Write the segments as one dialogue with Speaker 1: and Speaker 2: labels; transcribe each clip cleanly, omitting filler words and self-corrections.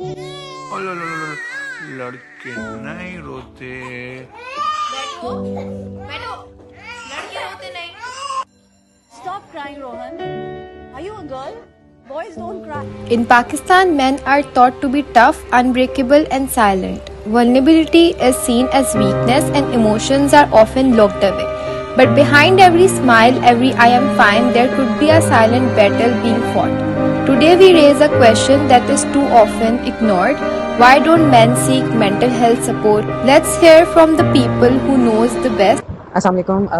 Speaker 1: ओ लो लो लो लो, लड़के नहीं रोते।
Speaker 2: बैठो बैठो, लड़के होते नहीं।
Speaker 3: Stop crying, Rohan. Are you a girl? Boys don't cry.
Speaker 4: In Pakistan, men are taught to be tough, unbreakable, and silent. Vulnerability is seen as weakness, and emotions are often locked away. But behind every smile, every I am fine, there could be a silent battle being fought. Today, we raise a question that is too often ignored. Why don't men seek mental health support? Let's hear from the people who knows the best.
Speaker 5: Assalamualaikum.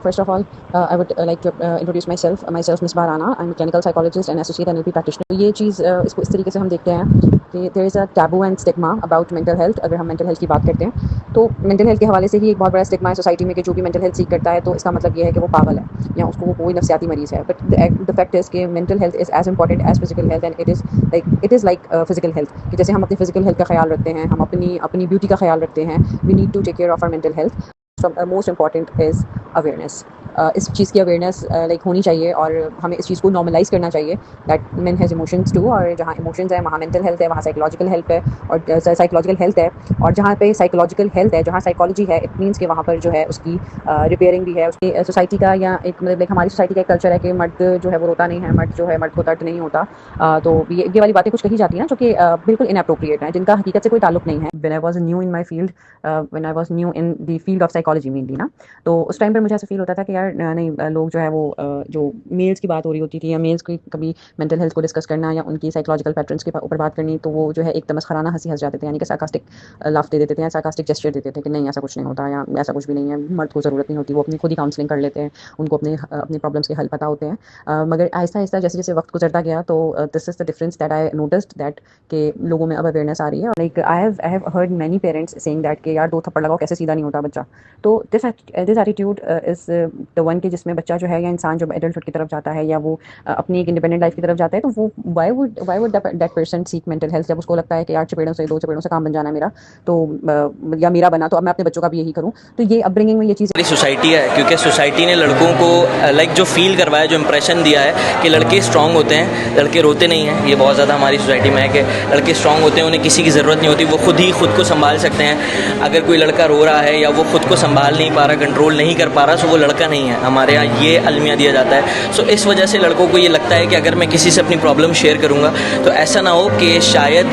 Speaker 5: First of all, I would like to introduce myself. Myself, Miss Barana. I'm a clinical psychologist and associate NLP practitioner. ये चीज़ इसको इस तरीके से हम देखते हैं कि there is a taboo and stigma about mental health. अगर हम mental health की बात करते हैं तो mental health के हवाले से ही एक बहुत बड़ा stigma है सोसाइटी में कि जो भी mental health सीख करता है तो इसका मतलब ये है कि वो पागल है या उसको वो कोई नफ्सियाती मरीज़ है. But the fact is कि mental health is as important as physical health and it is like physical health. कि जैसे हम अपनी physical health का ख्याल रखते हैं, हम अपनी beauty का ख्याल रखते हैं. We need to take care of our mental health. Most important is awareness. इस चीज़ की अवेयरनेस होनी चाहिए और हमें इस चीज़ को नॉर्मलाइज़ करना चाहिए that men has emotions too. और जहाँ इमोशंस है वहाँ मेंटल हेल्थ है, वहाँ साइकोलॉजिकल हेल्थ है और साइकोलॉजिकल हेल्थ है. और जहाँ पे साइकोलॉजिकल हेल्थ है, जहाँ साइकोलॉजी है, इट मीन्स कि वहाँ पर जो है उसकी रिपेयरिंग भी है. उसकी सोसाइटी का या एक मतलब हमारी सोसाइटी का एक कल्चर है कि मर्द जो है वो रोता नहीं है, मर्द को दर्द नहीं होता. तो ये वाली बातें कुछ कही जाती हैं जो कि बिल्कुल इनअप्रोप्रिएट हैं, जिनका हकीकत से कोई ताल्लुक नहीं है. When I was new in my field, when I was new in the field of psychology mainly ना, तो उस टाइम पर मुझे ऐसा फील होता था कि यार नहीं, लोग जो है वो जो मेल्स की बात हो रही होती थी या मेल्स की कभी मेंटल हेल्थ को डिस्कस करना या उनकी साइकोलॉजिकल पैटर्न्स के ऊपर बात करनी, तो वो जो है एक तमस्खराना हंसी हंस जाते थे, यानी कि सार्कास्टिक लाफ दे देते थे या सार्कास्टिक जेस्चर देते थे कि नहीं ऐसा कुछ नहीं होता या ऐसा कुछ भी नहीं है, मर्द को ज़रूरत नहीं होती, वो अपनी खुद ही काउंसलिंग कर लेते हैं, उनको अपनी प्रॉब्लम्स के हल पता होते हैं. मगर आहिस्ता आहिस्ता जैसे जैसे वक्त गुजरता गया तो this is the difference that I noticed that कि लोगों में अब अवेयरनेस आ रही है. Like I have heard many parents saying that कि यार 2 थप्पड़ लगाओ कैसे सीधा नहीं होता बच्चा. तो this attitude is the one के जिसमें बच्चा जो है या इंसान जब एडल्टहुड की तरफ जाता है या वो अपनी एक इंडिपेंडेंट लाइफ की तरफ जाता है, तो वो why would that person seek mental health. जब उसको लगता है कि यार 2 चपेड़ों से काम बन जाना है मेरा, तो या मेरा बना तो अब मैं अपने बच्चों का भी यही करूँ. तो ये अपब्रिंगिंग में ये चीज़
Speaker 6: सोसाइटी है, क्योंकि सोसाइटी ने लड़कों को जो फील करवाया, जो इंप्रेशन दिया है कि लड़के स्ट्रांग होते हैं, लड़के रोते नहीं हैं. ये बहुत ज़्यादा हमारी सोसाइटी में है कि लड़के स्ट्रांग होते हैं, उन्हें किसी की ज़रूरत नहीं होती, वो खुद को संभाल सकते हैं. अगर कोई लड़का रो रहा है या वो खुद को संभाल नहीं पा रहा, कंट्रोल नहीं कर पा रहा, तो वो लड़का नहीं है. हमारे यहाँ ये अलमिया दिया जाता है. सो इस वजह से लड़कों को ये लगता है कि अगर मैं किसी से अपनी प्रॉब्लम शेयर करूँगा तो ऐसा ना हो कि शायद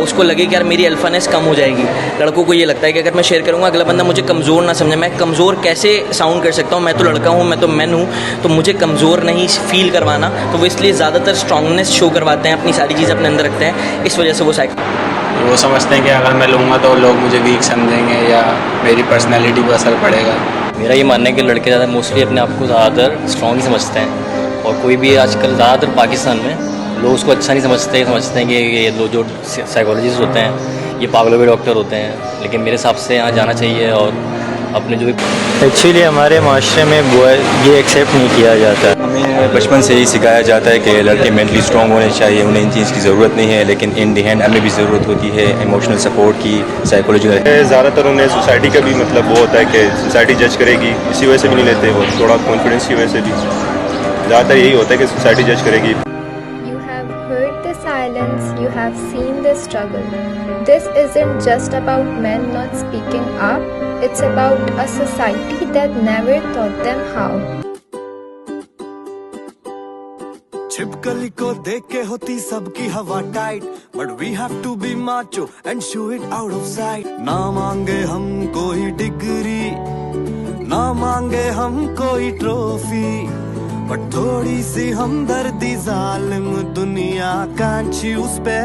Speaker 6: उसको लगे कि यार मेरी अल्फानेस कम हो जाएगी. लड़कों को ये लगता है कि अगर मैं शेयर करूँगा अगला बंदा मुझे कमज़ोर ना समझे. मैं कमज़ोर कैसे साउंड कर सकता हूँ, मैं तो लड़का हूँ, मैं तो मैन हूँ, तो मुझे कमज़ोर नहीं फील करवाना. तो वो इसलिए ज़्यादातर स्ट्रांगनेस शो करवाते हैं, अपनी सारी चीज़ें अपने अंदर रखते हैं. इस वजह से
Speaker 7: वो समझते हैं कि अगर मैं लूँगा तो लोग मुझे वीक समझेंगे या मेरी पर्सनैलिटी पर असर पड़ेगा.
Speaker 8: मेरा ये मानना है कि लड़के ज़्यादा मोस्टली अपने आप को ज़्यादातर स्ट्रॉन्ग ही समझते हैं. और कोई भी आजकल ज़्यादातर पाकिस्तान में लोग उसको अच्छा नहीं समझते हैं कि ये लोग जो साइकोलॉजिस्ट होते हैं ये पागलों के डॉक्टर होते हैं. लेकिन मेरे हिसाब से यहाँ जाना चाहिए और अपने जो भी
Speaker 9: एक्चुअली हमारे माशरे में ये एक्सेप्ट नहीं किया जाता.
Speaker 10: हमें बचपन से ही सिखाया जाता है कि लड़के मेंटली स्ट्रॉन्ग होने चाहिए, उन्हें इन चीज़ की ज़रूरत नहीं है. लेकिन इन दी हैंड हमें भी ज़रूरत होती है इमोशनल सपोर्ट की, साइकोलॉजिकल.
Speaker 11: ज़्यादातर उन्हें सोसाइटी का भी मतलब वो होता है कि सोसाइटी जज करेगी, इसी वजह से भी नहीं लेते. वो थोड़ा कॉन्फिडेंस की वजह से भी ज़्यादातर यही होता है कि सोसाइटी जज करेगी.
Speaker 4: You have heard the silence, you have seen the struggle. This isn't just about men not speaking up, it's about a society that never taught them how.
Speaker 12: छिपकली को देख के होती सबकी हवा tight, but we have to be macho and show it out of sight. ना मांगे हम कोई डिग्री, ना मांगे हम कोई ट्रॉफी, बट थोड़ी सी हमदर्दी जालिम दुनिया कांची उस पे.